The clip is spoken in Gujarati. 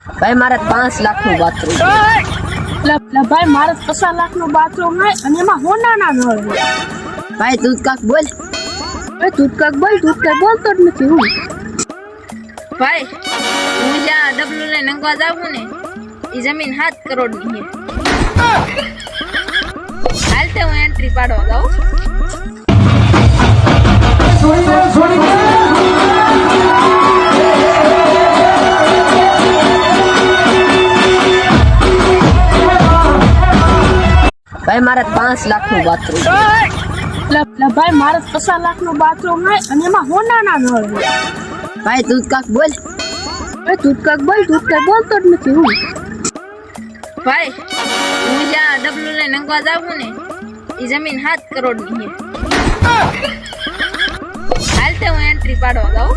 ભાઈ મારે 5 લાખનું બાથરૂમ ભાઈ મારે 50 લાખનું બાથરૂમ હે અને એમાં હોનાના નળ હે. ભાઈ તું જ કાક બોલ. ભાઈ તું કાક બોલ, તું કઈ બોલતો જ નથી. હું ભાઈ હું જ્યાં ડબલું લઈને નંગવા જાવું ને એ જમીન 7 કરોડની છે. હાલતે હું એન્ટ્રી પાડવા જાઉં. ભાઈ મારે 5 લાખનું બાથરૂમ ભાઈ મારે 50 લાખનું બાથરૂમ હે અને એમાં હોનાના નળ હે. ભાઈ તું જ કાક બોલ. ભાઈ તું કાક બોલ, તું કઈ બોલતો જ નથી. હું ભાઈ હું જ્યાં ડબલું લઈને નંગવા જાવું ને એ જમીન 7 કરોડની છે. હાલતે હું એન્ટ્રી પાડવા જાઉં.